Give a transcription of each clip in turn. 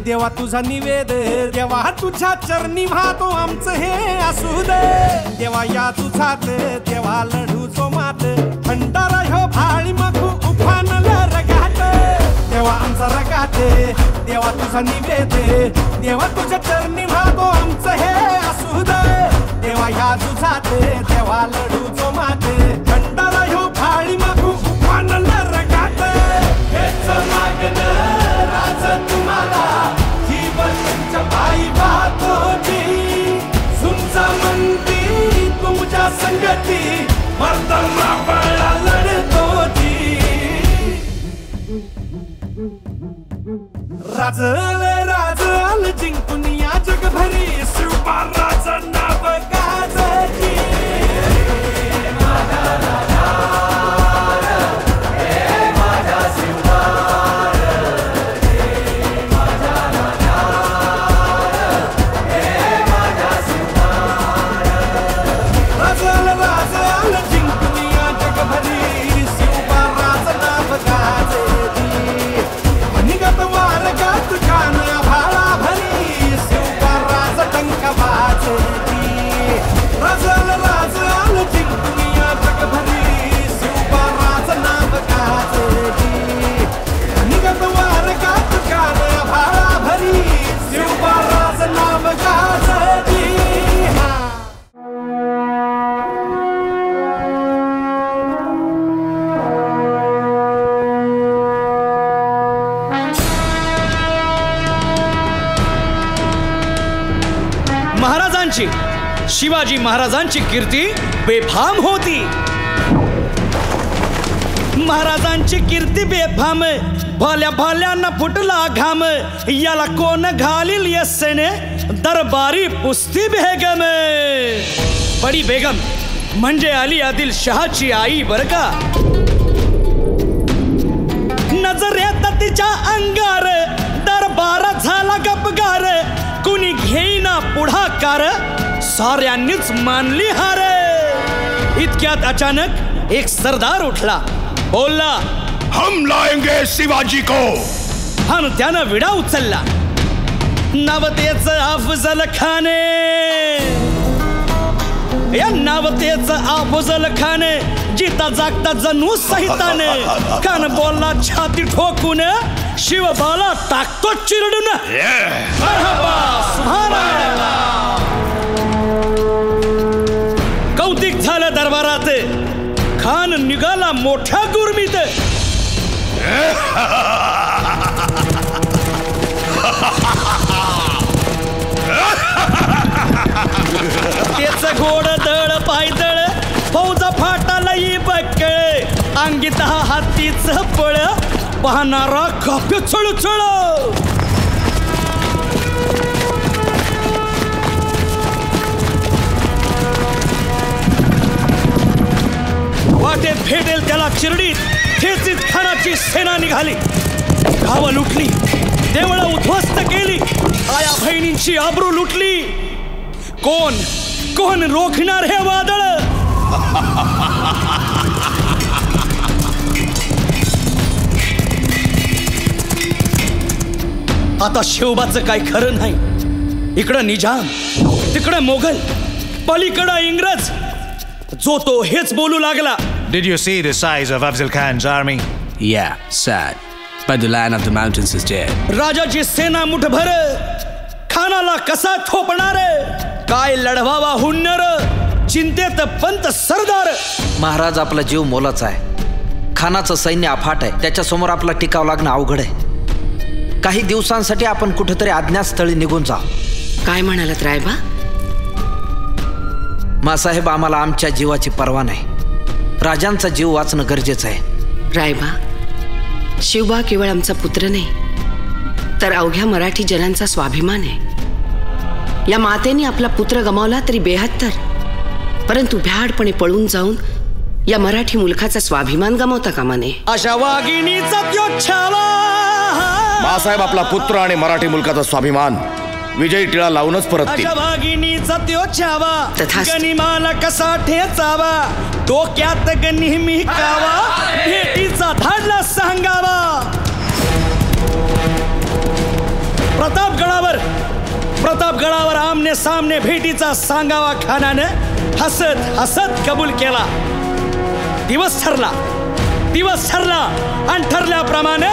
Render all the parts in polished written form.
देवा तुझा निवेद देवा तुझ्या चरणी वाहतो आमचं हे असू दे देवा या तुझात देवा लढू जो मात भंडारा ह्यो भाळी मखू उफानलं रगात देवा आमचा रगात देवा तुझा निवेद देवा तुझ्या चरणी वाहतो आमचं हे असू दे देवा या तुझात देवा लढू जो मात भंडारा ह्यो भाळी मखू उफानलं रगात हेच मागणं राज तुम्हाला जीवन पायी वाहतोची सुमचा म्हणती तुमच्या संगती मर्दना बळा लढतोची राजल जिंकून या जगभरी शिवबा राज नाव गाजची शिवाजी महाराजांची कीर्ती बेफाम होती महाराजांची कीर्ती बेफाम भल्या भल्यांना फुटला घाम याला कोण घालील यस्सेने दरबारी पुस्ती बेगम बडी बेगम म्हणजे अली आदिल शहाची आई बर का नजरेत तिच्या अंगार दरबार झाला गपगार कुणी घेईना पुढाकार साऱ्यांनीच मानली हार इतक्यात अचानक एक सरदार उठला बोलला हम लाएंगे शिवाजी को आणि त्यानं विडा उचलला नवतेच अफजल खाने या नवतेच अफजल खाने जिता जागता जणू सहिताने कान बोलला छाती ठोकून शिवबाला टाकतो चिरडून कौतिक झालं दरबारात खान निघाला मोठ्या गुरमीत त्याच गोड दळ पायदळ फौजा फाटाला बक्कळ अंगीत हातीच पळ पाहणारा काप्य चळचळ भेटेल त्याला चिरडीत ठेचीत खानाची सेना निघाली. गावं लुटली, देवळं उद्ध्वस्त केली, आया बहिणींची आबरू लुटली. कोण रोखणार हे वादळ? आता शिवबाचं काय खरं नाही. इकडं निजाम, तिकडं मोगल, पलीकडं इंग्रज. जो तो हेच बोलू लागला. Did you see the size of Afzal Khan's army? Yeah, sad. But the Lion of the Mountains is dead. राजाची सेना मुठभर, खानाला कसा थोपणार? काय लढवावा हुन्नर, चिंतेत पंत सरदार. महाराज आपला जीव मोलाचा आहे. खानाचं सैन्य अफाट आहे. त्याच्यासमोर आपला टिकाव लागणं अवघड आहे. काही दिवसांसाठी आपण कुठेतरी अज्ञातस्थळी निघून जा. काय म्हणालात रायबा? मासाहेब, आम्हाला आमच्या जीवाची पर्वा नाही. राजांचा जीव वाचणं गरजेचं आहे. रायबा, शिवबा केवळ आमचा पुत्र नाही, तर अवघ्या मराठी जनांचा स्वाभिमान आहे. या मातेने आपला पुत्र गमावला तरी 72, परंतु भ्याडपणे पळून जाऊन या मराठी मुलखाचा स्वाभिमान गमावता कामा नये. अशा वाघिणीचा त्यो छावा. मासाहेब आपला पुत्र आणि मराठी मुलकाचा स्वाभिमान विजयी टिळा लावूनच परततील. अशा वाघिणीचा त्यो छावा, तथास्तु. गनिमाला कसा ठेचावा, डोक्यात नेहमी कावा, भेटीचा धाडला सांगावा. प्रतापगडावर आमने सामने भेटीचा सांगावा खानानं हसत हसत कबूल केला. दिवस ठरला आणि ठरल्याप्रमाणे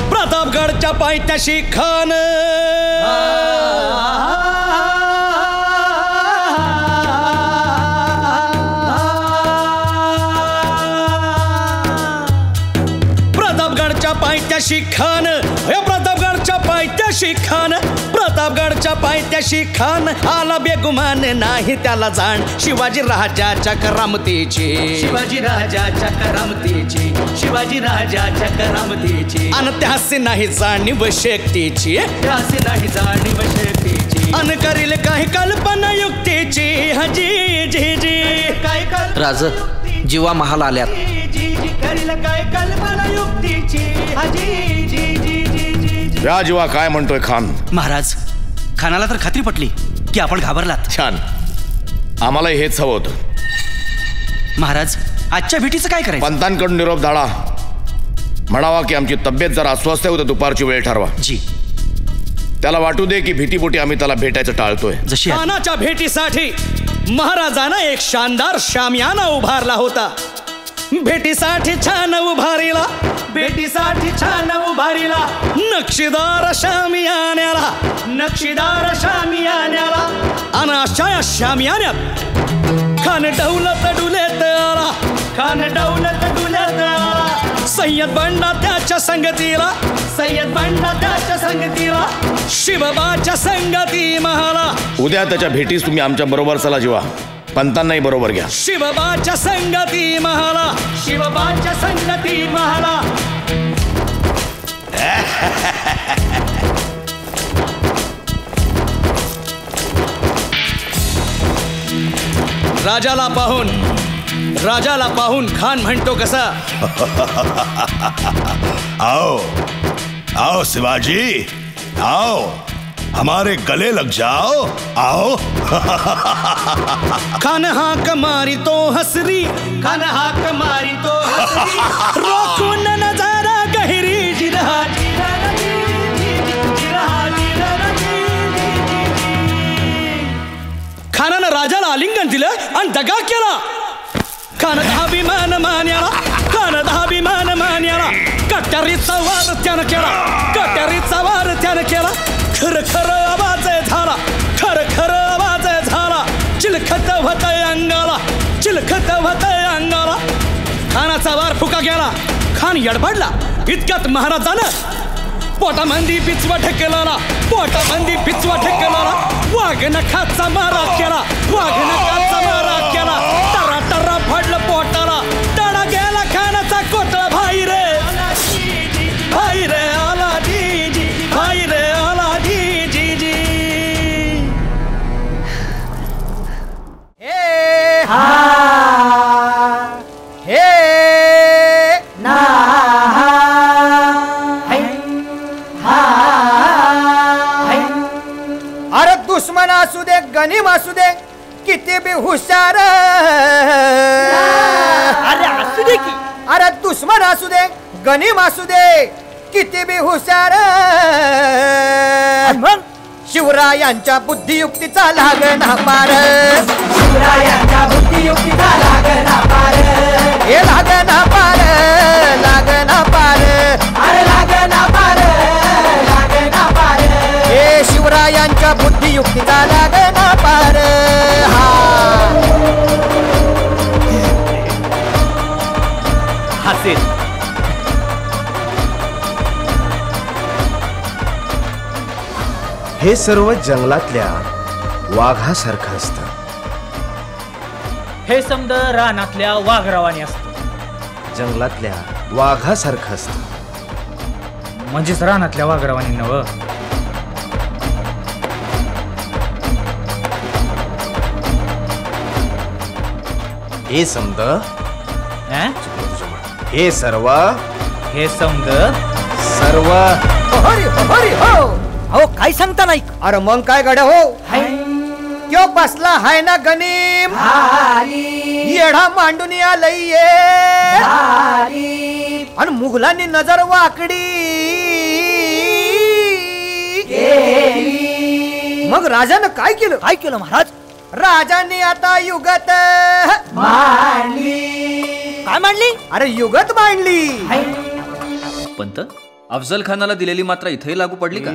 प्रतापगडच्या पायथ्याशी खान प्रतापगडच्या पायथ्याशी खान आला बेगुमान नाही त्याला जाण. शिवाजी राजाच्या करामतीची अन त्यासे नाही जाणीव शक्तीची. अन करील काही कल्पना युक्तीची. हजी जी जी काय राज, जीवा महाल आल्यात. करील काय कल्पना युक्तीची. हजी जी जी जी. या जीवा काय म्हणतोय खान? महाराज, खानाला तर खात्री पटली की आपण घाबरलात. छान, आम्हाला हेच हवं होतं. महाराज, आजच्या भेटीचं काय करायचं? पंतांकडून निरोप धाडा. म्हणावा की आमची तब्येत जरा अस्वस्थ आहे, उद्या दुपारची वेळ ठरवा. जी. त्याला वाटू दे की भीतीपोटी आम्ही त्याला भेटायचं टाळतोय. जशी खानाच्या भेटीसाठी महाराजानं एक शानदार शामियाना उभारला होता. भेटीसाठी छान उभारीला नक्षीदार शामियान्याला अनाशा या शामियान्यात खान डौलत डुलेत आला. सय्यद बंडा त्याच्या संगतीला शिवबाच्या संगती महाला. उद्या त्याच्या भेटीस तुम्ही आमच्या बरोबर चला जीवा. पंतांनाही बरोबर घ्या. शिवबाच्या संगती महाला. राजाला पाहून खान म्हणतो कसा? आओ शिवाजी, आओ, हमारे गले लग जाओ, आओ. खान हाक मारी तो हसरी रोखून नजारा गहिरी. खानानं राजाला आलिंगन दिलं आणि दगा केला. खानाचा अभिमान मान्याला कट्यारीचा वार त्यानं केला. खर आवाज झाला. चिलखत होतय अंगाला. खानाचा वार फुका गेला. खान यडबडला. इतक्यात महाराजानं पोटामंदी पिचवा ढकलला. वाघनखाचा मारा केला. टरा फडलं पोटाला. तडा गेला खानाचा कोटळा. भाई रे आला जी. गनिम असू दे किती बी हुशार, अरे असू दे की, अरे दुश्मन असू दे गनिम असू दे किती बी हुशार, मग शिवरायांच्या बुद्धियुक्तीचा लागना पार, शिवरायांच्या बुद्धियुक्तीचा लागना पार, हे लागना पार, लागना पार, अरे लागना पार, लागना पार, हे शिवरायांच्या बुद्धियुक्तीचा लागना पार. हसेल. हे सर्व जंगलातल्या वाघासारखं असतं. हे समद रानातल्या वाघरावानी असतं. जंगलातल्या वाघासारखं असतं. म्हणजेच रानातल्या वाघरावानी नव. हे समद, हे सर्व, हे समद सर्व. हरी हरी हो. अहो काय सांगता नाही. अरे मग काय गड्या हो, क्यों बसला हाय ना गनीम, येढा मांडून आलय आणि मुघलांनी नजर वाकडी, मग राजानं काय केलं? काय केलं महाराज? राजांनी आता युगत मांडली. काय मांडली? अरे युगत मांडली. पंत, अफजल खानाला दिलेली मात्रा इथेही लागू पडली का?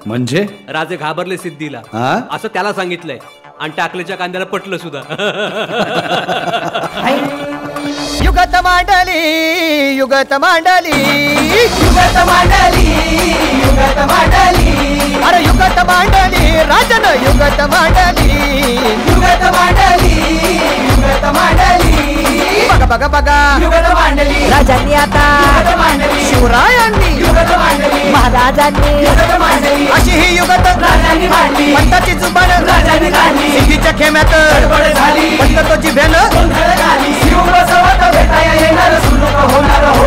म्हणजे राजे घाबरले सिद्धीला असं त्याला सांगितलंय आणि टाकलेच्या कांद्याला पटलं सुद्धा. युगत मांडली, युगत मांडली, युगत मांडली, युगत मांडली, अरे युगत मांडली, राजानं युगत मांडली, युगत मांडली, युगत मांडली, बघा बघा बघा युगत मांडली. राजांनी आता युगत मांडली, शिवरायांनी युगत मांडली, महाराजांनी युगत मांडली, अशी ही युगत राजांनी मांडली. पंताची जुबान राजांनी काढली, सिद्धीच्या खेम्यात गडबड झाली, पंत तो जिभेनं गोंधळ घाली. शिवबसवत भेटाया येणार सुलूक होणार हो,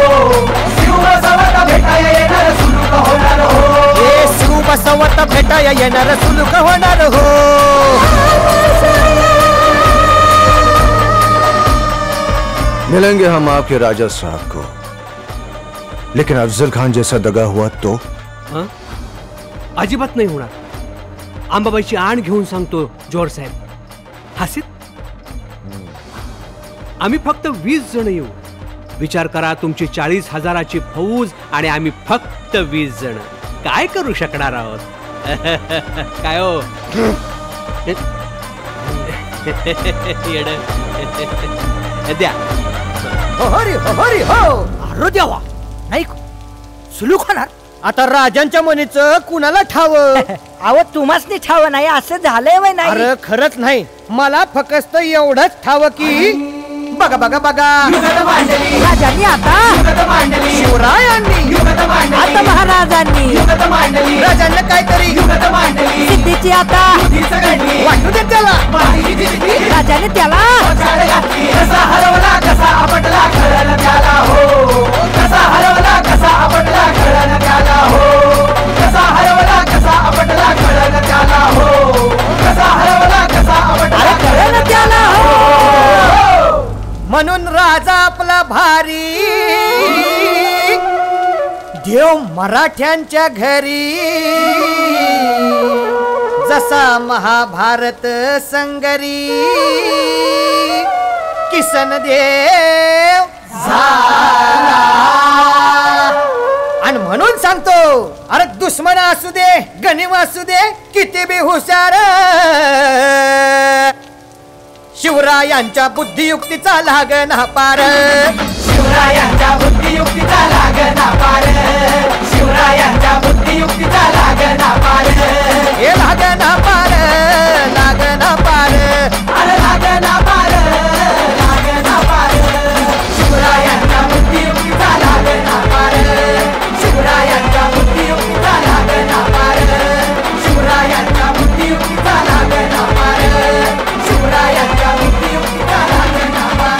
शिवबसवत भेटाया येणार सुलूक होणार हो, हे शिव बसवत भेटाया येणार सुलूक होणार हो. मिलेंगे हम आपके राजा साहब को, लेकिन अफजल खान जैसा दगा हुआ तो? अजिबात नाही होणार. अंबाबाईची आण घेऊन सांगतो जोर साहेब. हसीत आम्ही फक्त 20 जण येऊ. विचार करा, तुमची 40,000ची फौज आणि आम्ही फक्त 20 जण. काय करू शकणार आहोत? काय हो द्या. हरी हरी हो. अरे देवा, नाही सुलूक होणार. आता राजांच्या मनीच कुणाला ठाव? अहो तुम्हासनी ठाव नाही असं झालंय वय नाही. अरे खरंच नाही, मला फक्त एवढंच ठाव की बघा बघा बघा युगत मांडली, राजांनी आता युगत मांडली, शिवरायांनी युगत मांडली, आता महाराजांनी युगत मांडली, राजांना काहीतरी युगत मांडली, सिद्धीची आता वाटू दे त्याला. राजाने त्याला कसा हरवला कसा आपटला कळलं त्याला हो, कसा हरवला कसा आपटला कळलं त्याला हो, कसा हरवला कसा आपटला कळलं त्याला हो, कसा हरवला कसा आपटला कळलं त्याला हो. म्हणून राजा आपला भारी, देव मराठ्यांच्या घरी, जसा महाभारत संगरी, किसन देव झाला. आणि म्हणून सांगतो, अरे दुश्मन असू दे गनिम असू दे किती बी हुशार, शिवरायांच्या बुद्धियुक्तीचा लागना पार, शिवरायांच्या बुद्धियुक्तीचा लागना पार, शिवरायांच्या बुद्धियुक्तीचा लागना पार, हे लागना पार, लागना पार, अरे लागना पार, लागना पार, शिवरायांच्या बुद्धियुक्तीचा लागना पार, शिवरायांच्या बुद्धियुक्तीचा लागना पार, शिवरायांच्या बुद्धियुक्तीचा लागना पार, शिवरायांच्या बुद्धियुक्तीचा लागना पार.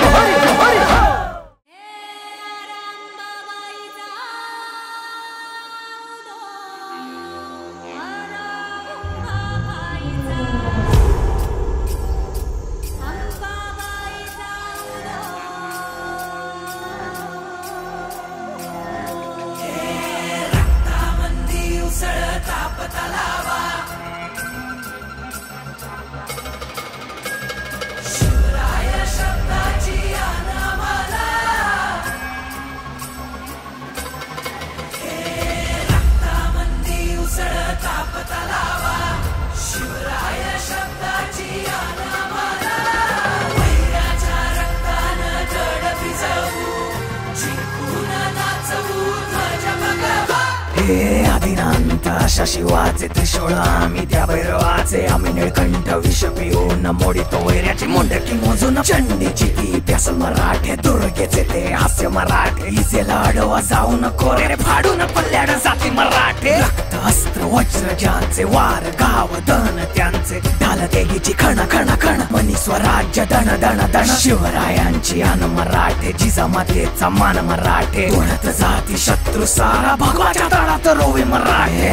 हे आदिनांत अशा शिवाचे त्रिशूळ आम्ही त्या भैरवाचे आम्ही निळकंठ विष पिऊन मोडितो वैऱ्याची मुंडकी मोजून चंडीची ती प्यास मराठे दुर्गेचे ते हास्य मराठे इजेला अडवा जाऊन कोरे फाडून पल्ल्याड जाती मराठे रक्त अस्त्र वज्र ज्यांचे वार गाव दन त्यांचे ढाल तेगीची खण खण खण मनी स्वराज्य दण दण दण शिवरायांची अन मराठे जिजामातेचा मान मराठे उडत जाती शत्रू सारा भगवाच्या तळात रोवी मराठे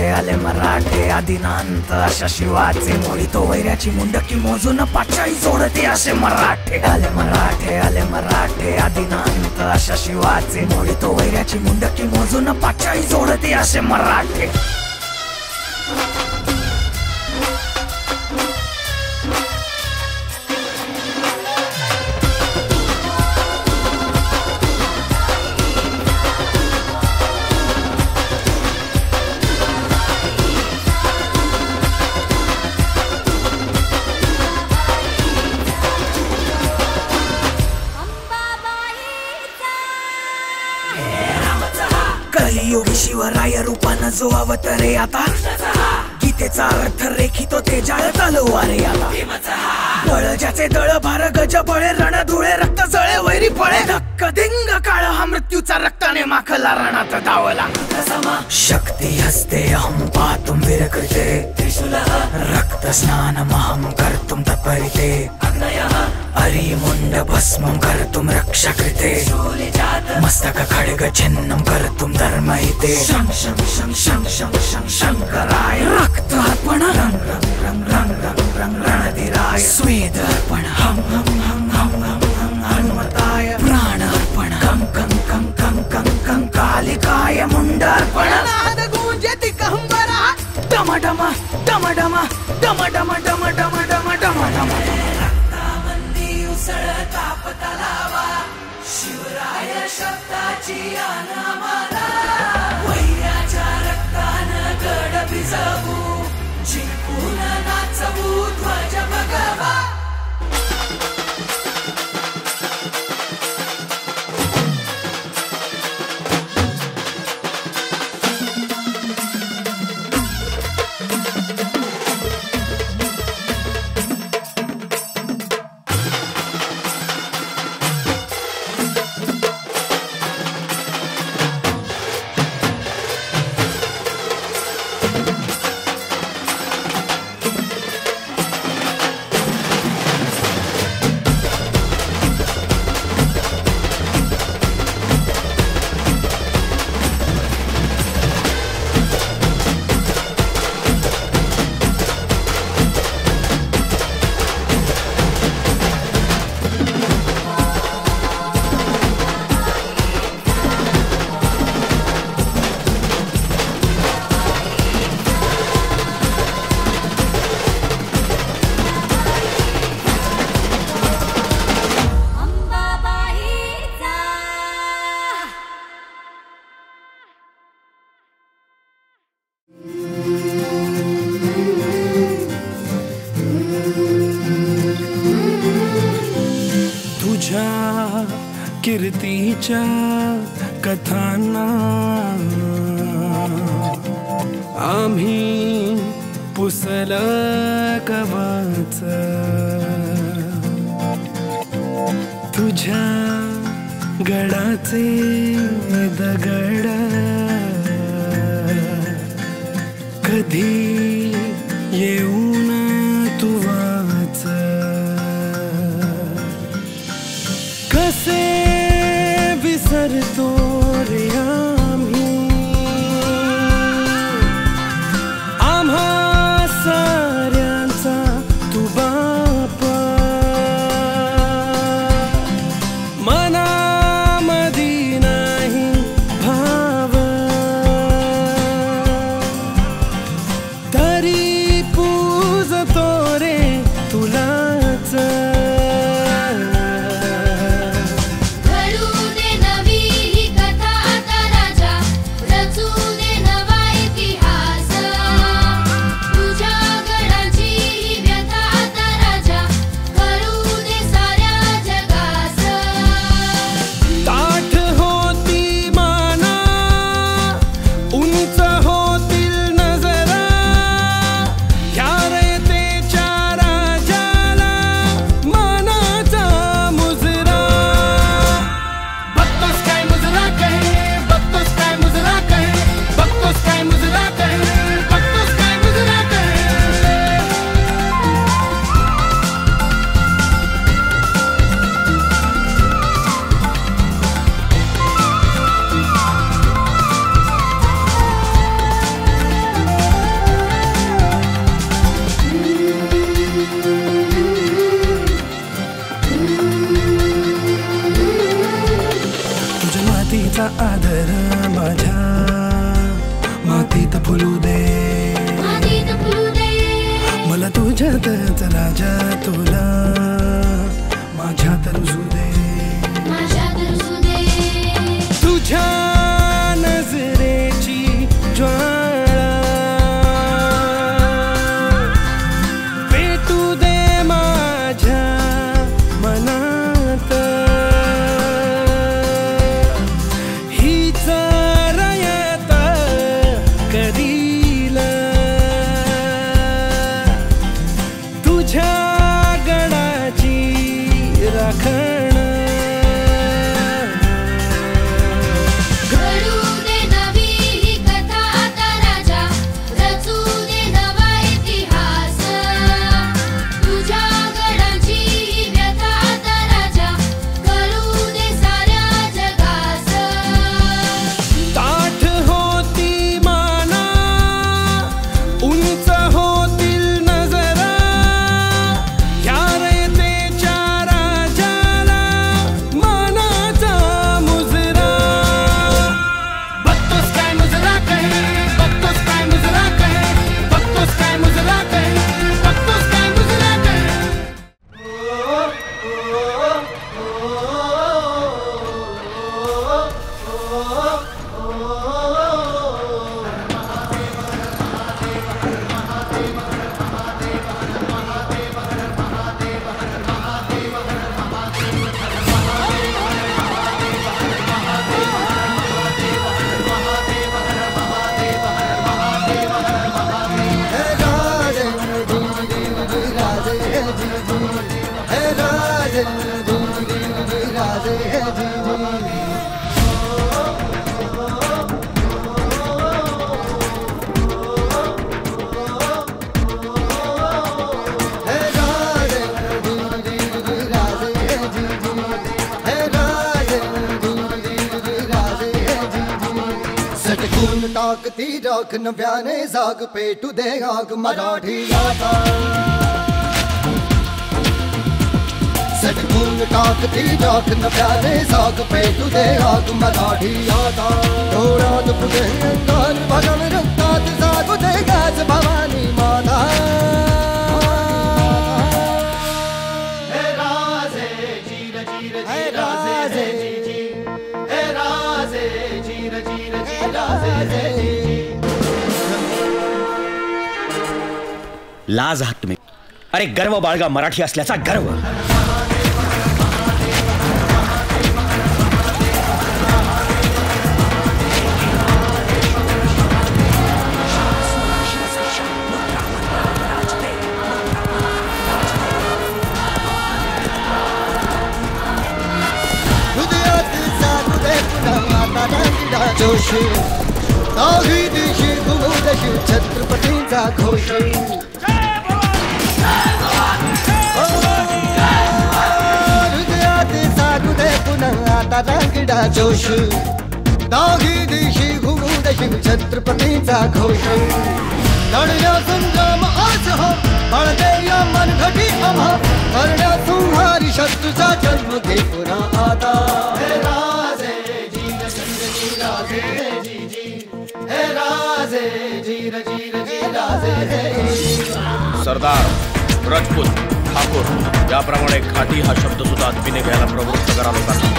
आले मराठे आदिनांत अशा शिवाचे मोडितो वैऱ्याची मुंडकी मोजून पाचाई जोडते असे मराठे आले मराठे आदिनांत अशा शिवाचे मोडितो वैऱ्याची मुंडकी मोजून पाचाई जोडते असे मराठे. कलियुगी शिवराय रूपानं जो अवतरे आता गीतेचा अर्थ रेखितो ते जाळ तलवारे आता बळ ज्याचे दळ भार गज बळे रण धुळे रक्त जळे वैरी पळे धक्क दिंग काळ हा मृत्यूचा रक्ताने माखला रणात धावला शक्ती हस्ते अहं पातुं विरकृते रक्त स्नान महं कर्तुं तत्परिते अरिमुंड भस्मं कर्तुं रक्षा कृते मस्तक खड्ग छिन्नं कर्तुं धर्महिते शं शं शं शं शं शं शंकराय रक्त अर्पण रंग रंग रंग रंग रंग रंग रणधीराय स्वेद अर्पण हम हम हम हम हम हम हनुमताय प्राण अर्पण कं कं कं कं कं कं कालिकाय मुंड अर्पण नाद गूंजति कहंबरा डम डम डम डम डम डम डम डम डम डम डम रक्तामंदी उसळता पतलावा शिवराय शब्दाची अनामाला वैऱ्याच्या रक्तानं गड भिजवू जिंकून नाचवू ध्वज भगवा. कीर्तीच्या कथांना आम्ही पुसल कवच तुझ्या गडाचे दगड कधी येऊन तू वाच कसे विसरतो रे आम्ही आम्हा साऱ्यांचा तू बाप मनामधी नाही भाव तरी पूजतो रे तुलाच घडू दे नवी ही आदर माझ्या मातीत फुलू दे, मला तुझ्यातच राजा तुला माझ्यात रुजू दे, तुझ्या नजरेची ज्वाळा पेटू दे माझ्या मनात, हीच रयत करील तुझ्या गडाची राखण, टाकती राख नव्याने जाग पेटू दे आग मराठी आता, सटकून टाकती राख नव्याने जाग पेटू दे आग मराठी आता, डोळ्यात फुटे अंगार भगन रक्तात जागू दे गाज भवानी माता, हे राजे जीर जीर हे राजे जी हे राजे जीर जीर जी राजे लाज आहात तुम्ही, अरे गर्व बाळगा मराठी असल्याचा गर्व. जोश काही दिशी घुमूदशी छत्रपतींचा घोष, हृदयात सागू दे पुन्हा आता दांगडा जोश, काही दिशी घुमूदशी छत्रपतींचा घोष, लढण्या संग्राम आज हो बळदे या मनघटी आम्हा, करण्या संहारी शत्रूचा जन्म घे पुन्हा आता, हे राजे सरदार, राजपूत, ठाकूर याप्रमाणे खादी हा शब्द सुद्धा आत्मीने घ्यायला प्रवृत्त करा लोकांना.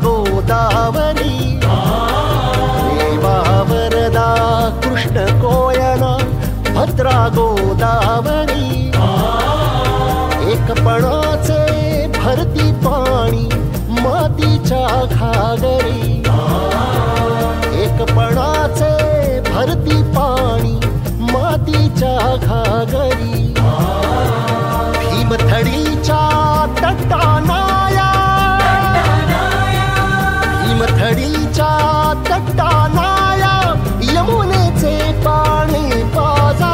गोदावरी देवा वरदा कृष्ण कोयना भद्रा गोदावरी एकपणाचे भरती पाणी मातीच्या घागरी एकपणाचे भरती पाणी मातीच्या घागरी भीमथडीच्या तटानाया भीमथडीच्या तटानाया यमुनेचे पाणी पाजा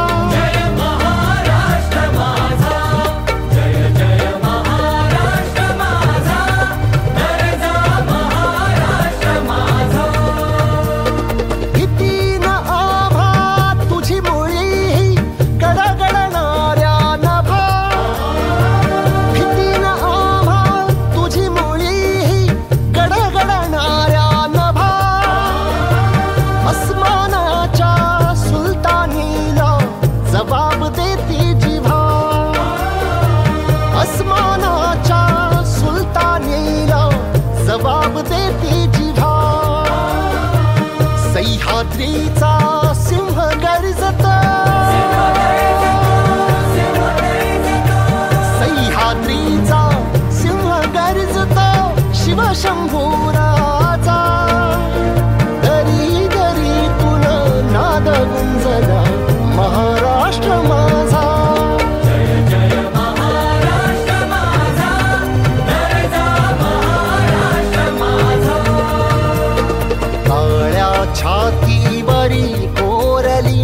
सह्याद्रीचा सिंह गर्जत सह्याद्रीचा सिंह गर्जत शिवशंभूराचा दरी दरीतून नाद गुंजला महाराष्ट्र माझा छातीवरी कोरली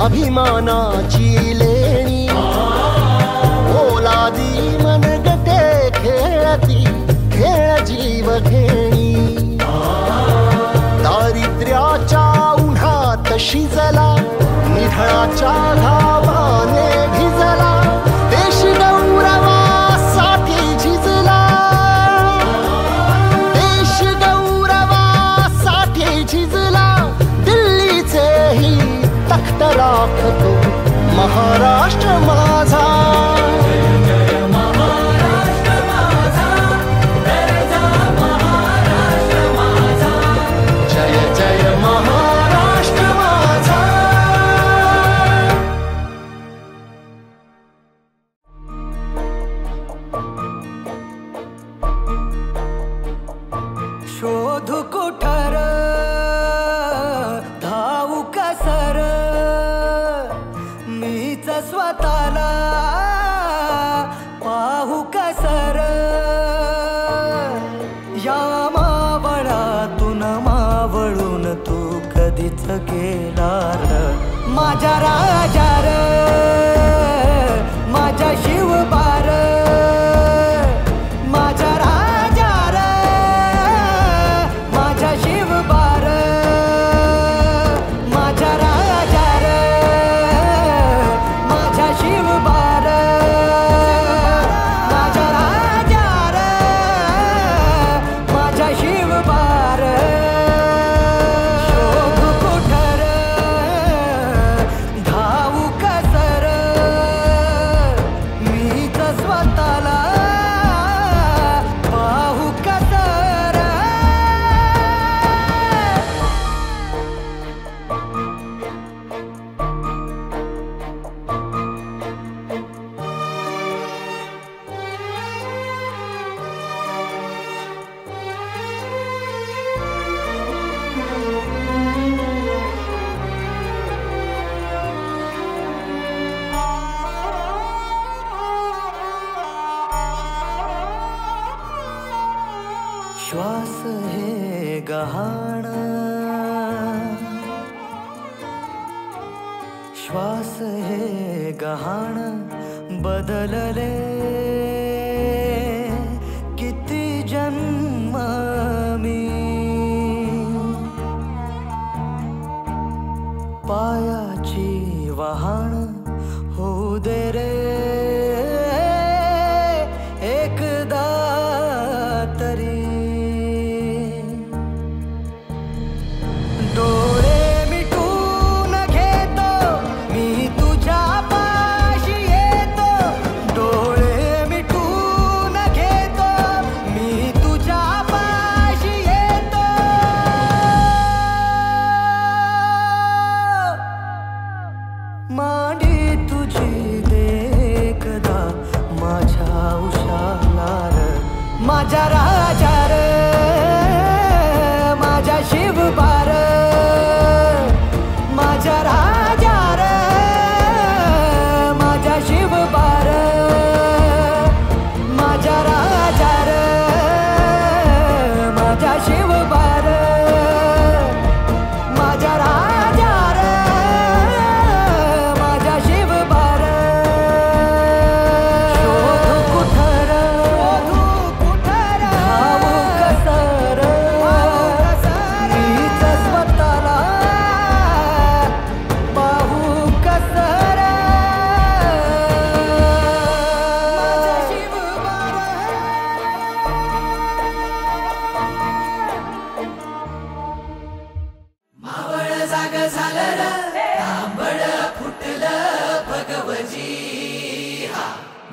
अभिमानाची लेणी ओलादी मनगटे खेळती खेळ जीव घेणी दारिद्र्याच्या उन्हात शिजला निधळाच्या घावाने भिजला देश गौरवासाठी झिजला देश गौरवासाठी झिजला दिल्लीचेही तख्त राखतो महाराष्ट्र माझा जय जय महाराष्ट्र माझा शोधू कुठार धावू कसर मीच स्वतःला पाहू कसर या मावळातून मावळून तू कधीच गेलार माझ्या राजार माझ्या शिवबार माझ्या राजार माझ्या शिवबार माझ्या राजार माझ्या शिवबार माझ्या राजार माझ्या शिवबार शोधू कुठर धावू कसर मीच स्वतःला पाहू कसर श्वास हे गहाण श्वास हे गहाण बदलले किती जन्म मी पायाची वहाण होऊ दे रे एकदा तरी डोळे मिटून घेतो मी तुझ्या पाशी येतो डोळे माझ्या शिवबार माझ्या राजा रे माझ्या शिवबार शोधू कुठर धावू कसर मीच स्वतःला पाहू कसर माझ्या शिवबार मावळ जाग झालं र तांबड फुटलं भगवजी हा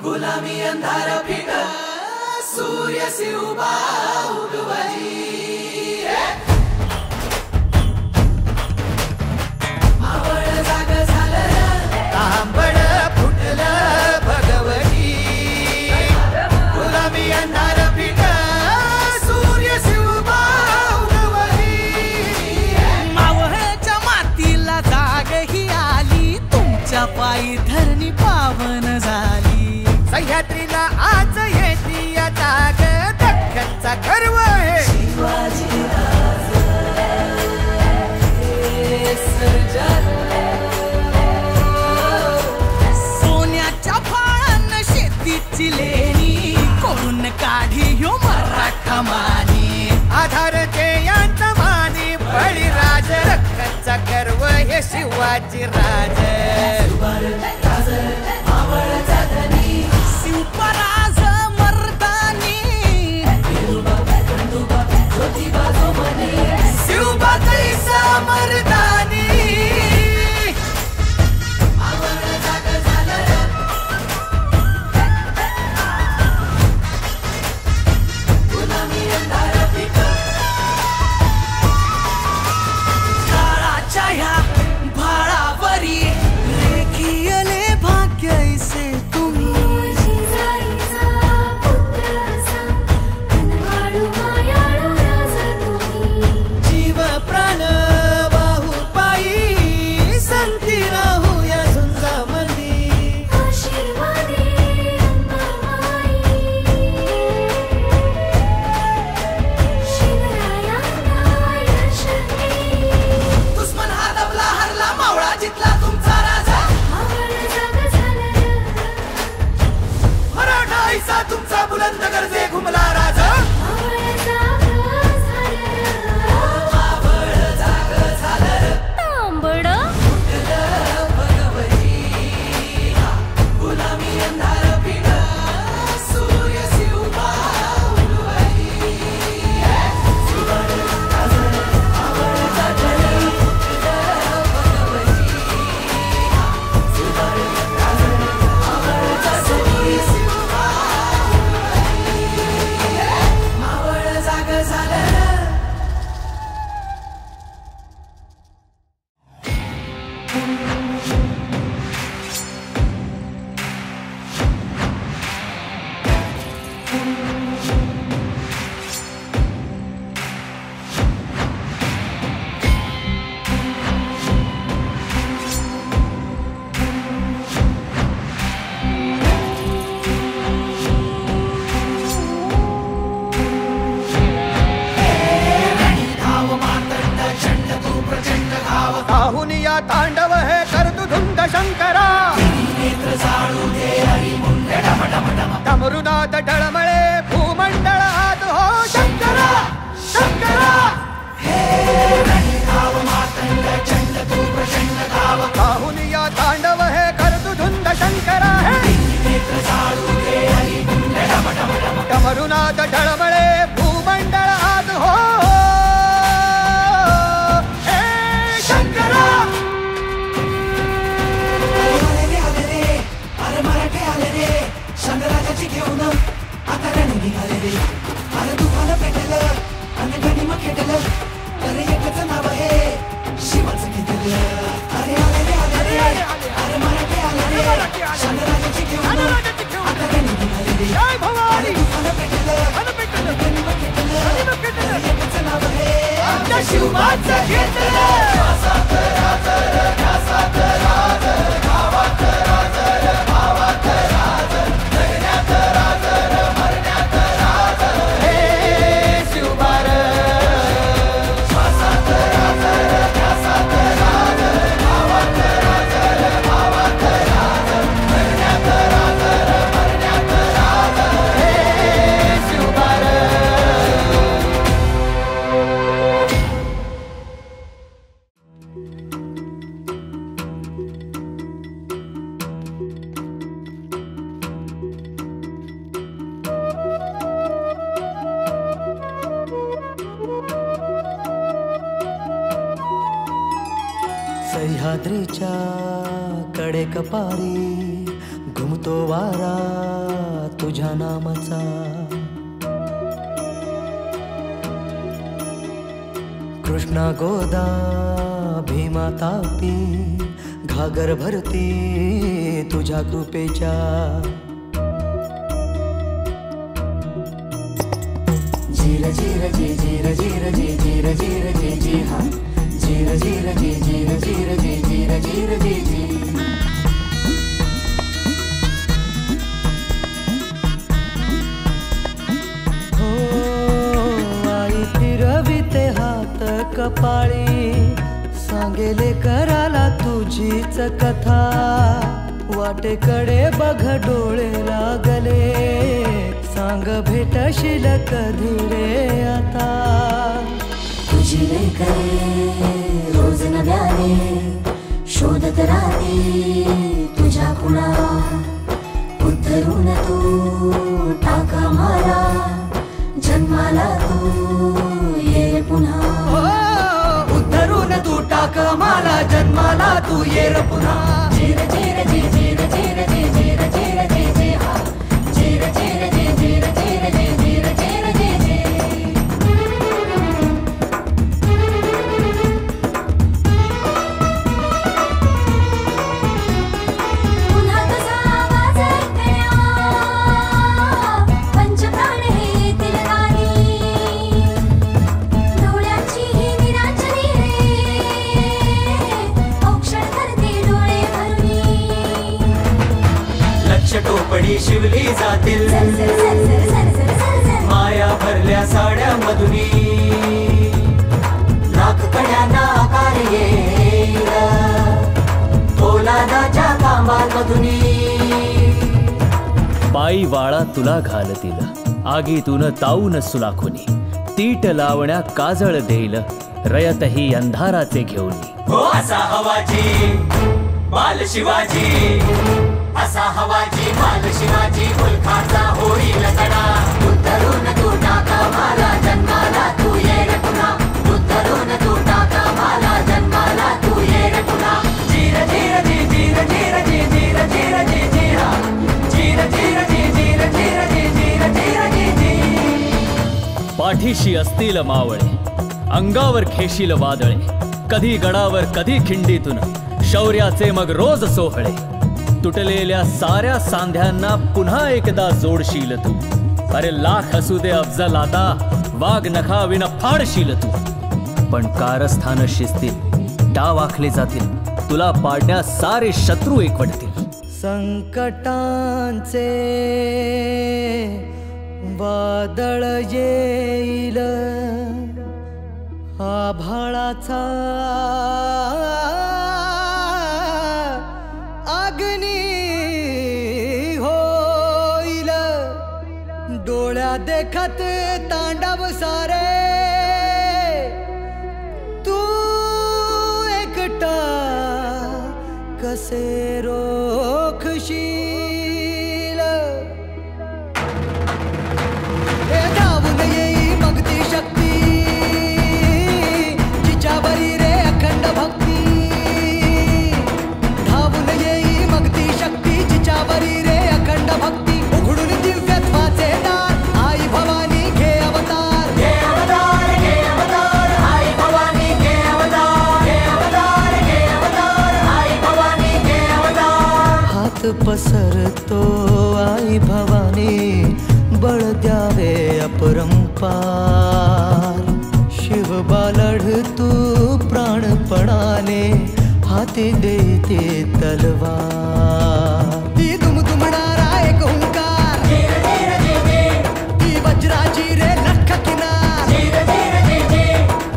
गुलामी अंधार फिट सूर्य शिवबा उगवजी मावळ जाग झालं र तांबड फुटलं भगवजी गुलामी अंधार फिट सूर्य शिवबा मावळच्या मातीला जाग ही आली तुमच्या पायी धरणी पावन झाली सह्याद्रीला आज येती या जाग दख्खनचा गर्व आहे शिवाजी सोन्याच्या फाळान शेतीची लेणी करून काढी ह्यो मराठा मानी आधार यांचा मानी बळीराज दख्खनचा गर्व हे शिवाजी राज शिवपराज मर्दानी शिवबा कैसा मर्दानी काळाच्या ह्या भाळावरी रेखीयले भाग्यैसे तुम्ही जीव प्राण बाहू पायी संती राहू या झुंजामध्ये दुश्मन हा दबला हरला मावळा जितला तुमचा राजा मराठा ऐसा तुमचा बुलंद गरजे घुमला राजा गुलामी अंधार फिट सूर्य शिवबा मावळ जाग झालं काहून या तांडव हे करतु धुंद शंकरा डमरुनाथ ढळमळे भूमंडळ हात हो शंकरा शंकरा काहून या तांडव हे करतु धुंद शंकरा हे डमरुनाथ ढळमळे भूमंडळ हात हो शंकराची घेऊन आता रणी निघाले रे अरे तुफान पेटलं आणि गणिम खेटलं अरे एकच नाव आहे शिवाचं घेतलं अरे आले रे अरे मराठे आले रे शंकराची घेऊन आता रणी निघाले रे अरे तुफान पेटलं आणि गणिम खेटलं एकच नाव आहे आमच्या शिवाचं घेतलं शिवबार सह्याद्रीच्या कडे कपारी घुमतो वारा तुझ्या नामाचा. कृष्णा गोदा भीमा तापी घागर भरती तुझ्या कृपेच्या. जीर जीर जी जीर जीर जी जीर जीर जी जी हा जीर जीर जी जीर जीर जी जीर जीर जी जी. हो आई फिरविते हात कपाळी सांगेले कराला तुझीच कथा. वाटेकडे बघ डोळे लागले सांग भेटशील कधी रे आता. तुझी लेकरे रोज नव्याने शोधत राहते तुझ्या खुणा. उद्धरून तू टाक मारा जन्माला तू ये पुन्हा. उद्धरून तू टाक माला जन्माला तू ये पुन्हा. जीर जीर जी जीर जीर जी जीर जीर जी जी हा जीर जीर जी जीर जीर जी जीर जीर जी जी. पुन्हा तुझा आवाज ऐकण्या पंचप्राण हे तिलकानी. डोळ्याची ही निरांजनी औक्षण करते डोळे भरुनी. लक्ष टोपडी शिवली जातील माया भरल्या साड्या मधुनी. लाख कड्यांना आकार येईल पोलादाच्या कामांमधुनी. पायी वाळा तुला घालतील आगीतून ताऊन सुलाखुनी. तीट लावण्या काजळ देईल रयतही अंधाराचे घेऊनी. हो असा हवाजी बाल शिवाजी असा हवाजी बाल शिवाजी मुलखाचा होईल कडा. उद्धरून तू टाका माला जन्माला तू ये रे पुन्हा. उद्धरून तू टाका माला जन्माला तू ये रे पुन्हा. जीर जीर जी जीर जीर जी जीर जीर जी जी हा जीर जीर जी जीर जीर जी जीर जीर जी जी. पाठीशी असतील मावळे अंगावर खेशील वादळे. कधी गडावर कधी खिंडीतून शौर्याचे मग रोज सोहळे. तुटलेल्या साऱ्या सांध्यांना पुन्हा एकदा जोडशील तू. अरे लाख असू दे अफजल आता वाघ नखाविन फाडशील तू. पण कारस्थान शिस्तील डाव आखले जातील तुला पाडण्यास सारे शत्रू एकवटतील. संकटांचे वादळ येईल आभाळाचा अग्नी होईल. डोळ्या देखत तांडव सारे तू एकटा कसे रोखशील. हे धावून येई मग ती शक्ती जिच्यावरी रे अखंड भक्ती. धावून येई मग ती शक्ती जिच्यावरी रे अखंड भक्ती. उघडून दिव्यत्वाचे दार आई भवानी घे अवतार. घे अवतार घे अवतार आई भवानी घे अवतार. घे अवतार घे अवतार आई भवानी घे अवतार. हात पसरतो आई भवानी बळ द्यावे अपरंपार. शिव बालढ तू प्राणपणाने हाती देते तलवार. ती दुमदुमणारा एक हुंकार ती वज्राची रे लख किनार.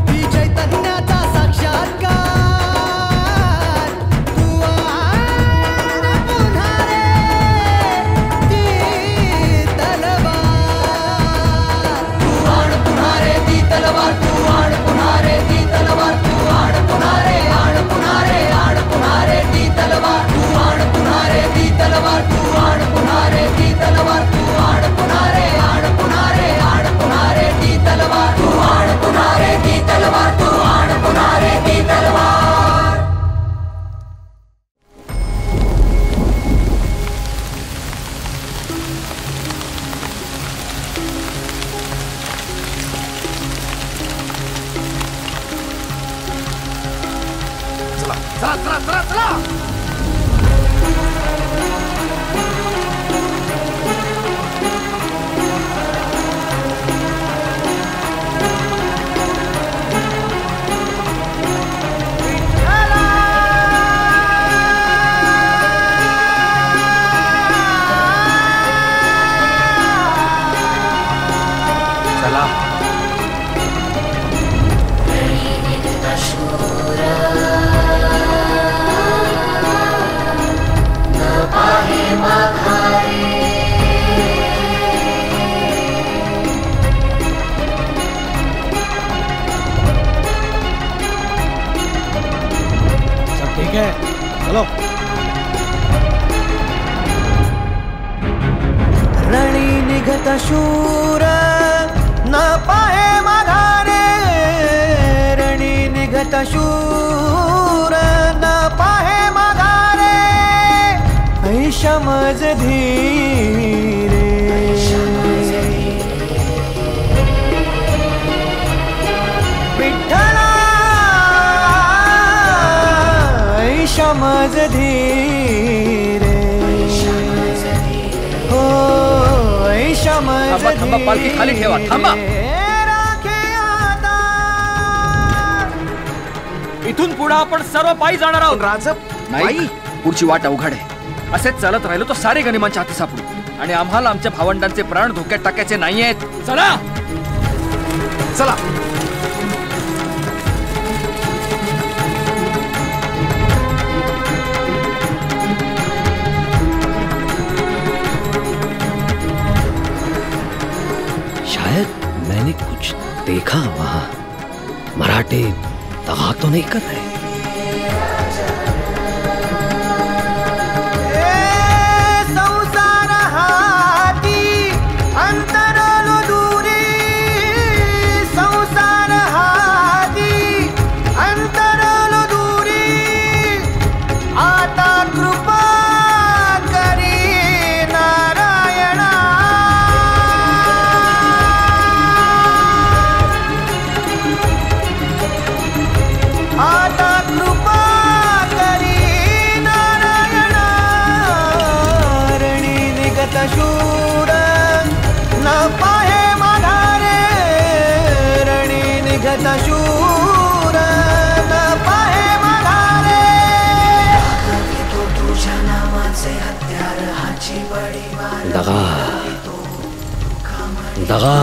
ती चैतन्याचा साक्षात्कार. तू आण पुन्हा रे ती तलवार. तू आण पुन्हा रे ती तलवार. तू आण पुन्हा रे ती तलवार. तू आण पुन्हा रे आण पुन्हा रे आण पुन्हा रे ती तलवार. तू आण पुन्हा रे ती तलवार. चला चला चला चला. ठीक है चलो. रणी निघत शूर न पाहे माघारे, रणी निघत शूर न पाहे माघारे, ऐशमज धीरे विठ्ठला, ऐशमज धीरे हो, ऐशमज थांबा थांबा, पालखी खाली ठेवा. थांबा. इथून पुढे आपण सर्व पायी जाणार आहोत. नाही, पुढची वाट अवघड आहे. असेच चालत राहिलो तर सारे गनिमांच्या हाती सापडू आणि आम्हाला आमच्या भावंडांचे प्राण धोक्यात टाकायचे नाहीयेत. चला चला. शायद मैंने कुछ देखा वहां. मराठे दगा तो नहीं कर रहे? संसार हाती अंतरलो दूरी, संसार हाती अंतरलो दूरी, आता कृपा करी नारायणा, आता कृपा करी नारायणा, रणी निघत शूर न पाहे माघारे, रणी निघत शूर न पाहे माघारे, तुझ्या नावाचे हत्यार हाची बळी दगा दगा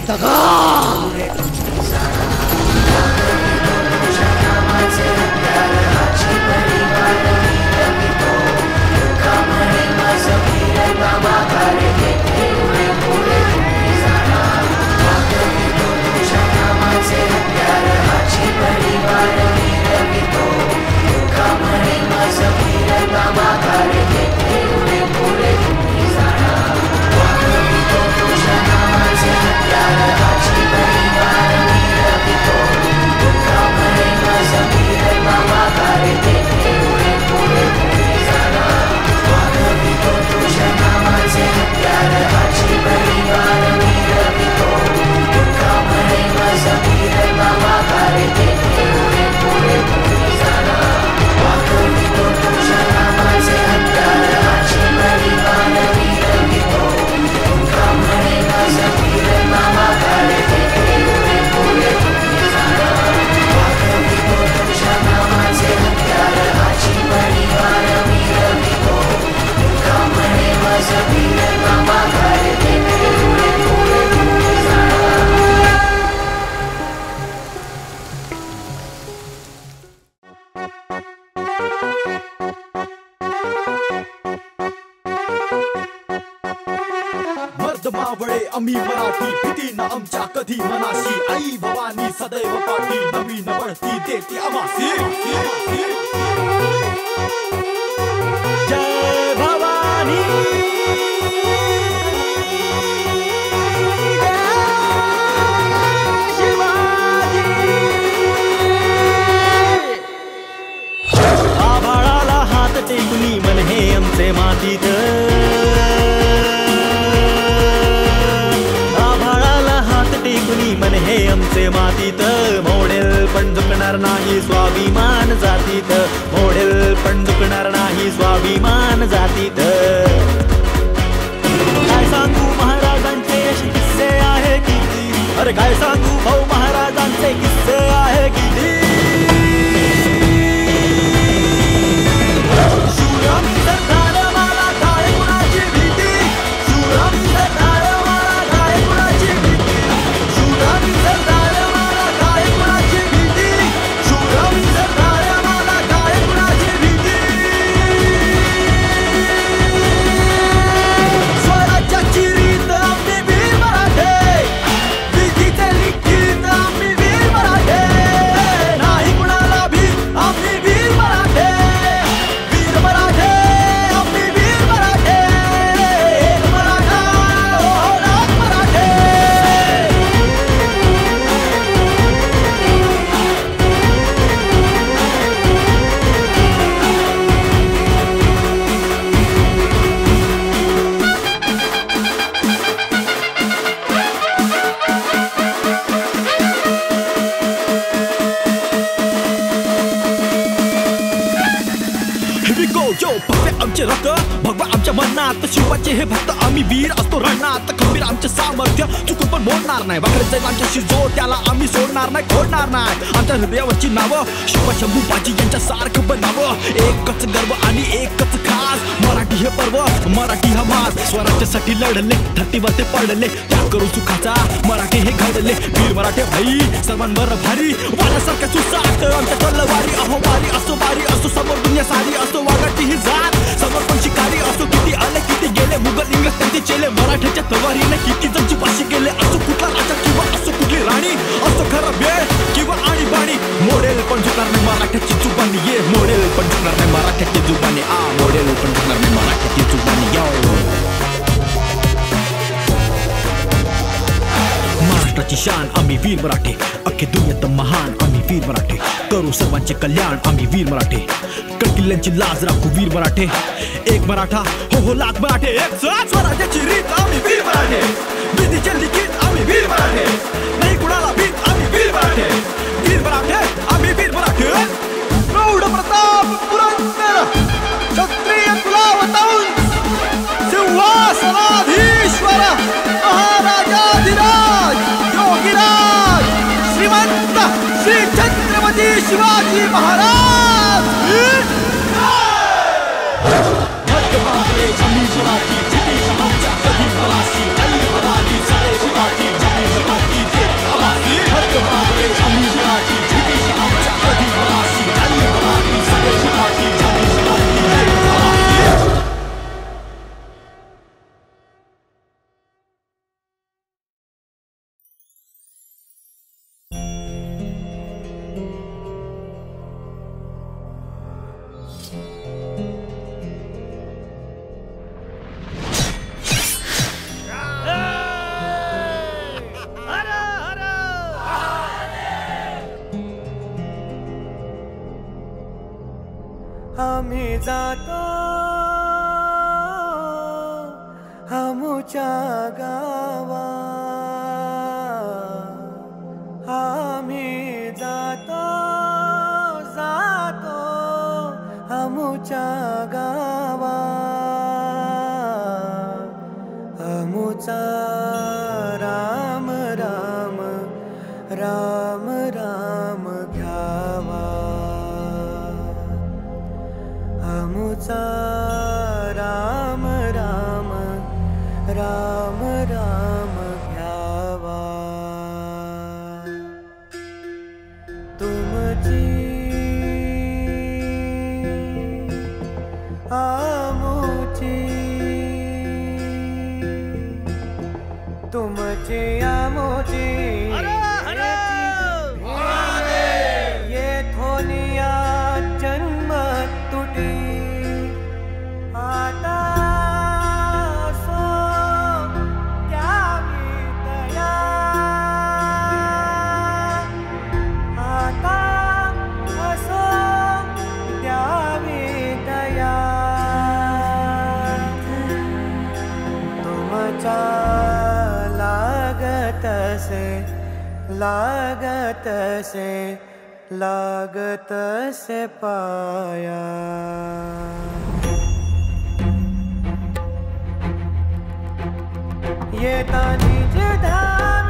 दगा. मावळे आम्ही मराठी, भीती ना आमच्या कधी मनाशी, आई भवानी सदैव पाठी, नवीन बढती देते आमासी. जय भवानी. आभाळाला हात टेकून मन हे आमचे मातीत, आभाळाला हात टेकून मन हे आमचे मातीत, मोडेल पण झुकणार नाही स्वाभिमान जातीत, मोडेल पण झुकणार नाही स्वाभिमान जातीत. काय सांगू महाराजांचे असे किस्से आहे किती, अरे काय सांगू भाऊ महाराजांचे किस्से आहे किती. शूरम सरदार मला काय कुणाची भीती, शूरम सरदार मला काय कुणाची भीती, शूरम सरदार मला काय कुणाची भीती, शूरम सरदार मला काय कुणाची भीती. स्वराज्याची रीत आम्ही वीर मराठे, विधीचे लिखित आम्ही वीर मराठे, नाही कुणाला भीत आम्ही वीर मराठे, वीर मराठे आम्ही वीर मराठे, एक मराठा ओ लाख मराठे. Here we go, yo, भव्य आमचे रक्त, भगवा आमच्या मनात, शिवाचे हे भक्त आम्ही वीर असतो रणात. खंबीर आमचे सामर्थ्य चुकून पण मोडणार नाही, वाकडे जाईल आमच्याशी जो त्याला आम्ही सोडणार नाही, खोडणार नाही. आमच्या हृदयावरची नावं शिवा शंभू बाजी यांच्या सारखं बनावं. एकच गर्व आणि एकच खास, मराठी हे पर्व, मराठी हा मास. स्वराज्यासाठी लढले, धरतीवर ते पडले, त्याग करून सुखाचा मराठी हे घडले. वीर मराठे भाई सर्वांवर भारी, वाऱ्यासारख्या सुसाट आमच्या तलवारी. अहो वारी असो वारी असो, समोर दुनिया सारी असो, वागाची ही जात समोर पण शिकारी असो. किती आले किती गेले, मुघल इंग्रज त्यांचे चेले, मराठ्याच्या तलवारीने किती जणची पाशी गेले. असो कुठला राजा किंवा असो कुठली राणी, असो खरं वेळ किंवा आणीबाणी, मोडेल पण झुकणार नाही मराठ्याची जुबानी. ये मोडेल पण झुकणार नाही मराठ्याची जुबानी, मोडेल पण झुकणार नाही मराठ्याची जुबानी. महाराष्ट्राची शान आम्ही वीर मराठे, अख्खे दुनियेत महान आम्ही वीर मराठे. करू सर्वांचे कल्याण आम्ही वीर मराठे, किल्ल्यांची लाज राखू वीर मराठे. एक मराठा हो लाख मराठे, एक स्वराज्याची रीत आम्ही वीर मराठे, विधीचे लिखित आम्ही वीर मराठे, नाही कुणाला भीत आम्ही वीर मराठे, वीर मराठे आम्ही वीर मराठे. प्रौढ प्रताप पुरंदर क्षत्रिय कुलावतंस सिंहासनाधीश्वर महाराजाधिराज योगीराज श्रीमंत श्री छत्रपती शिवाजी महाराज. आम्ही जातो आमच्या गावा, आम्ही जातो जातो आमच्या गावा. आमुचा राम राम राम राम घ्यावा, आमुचा राम राम राम राम घ्यावा. तुमची आमुची, तुमची आमुची ये थोनिया जन्म तुटी. आता सो द्यावी दया, आता असो द्यावी दया. तुमच्या लागत से लागत से पाया। ये तानी धाम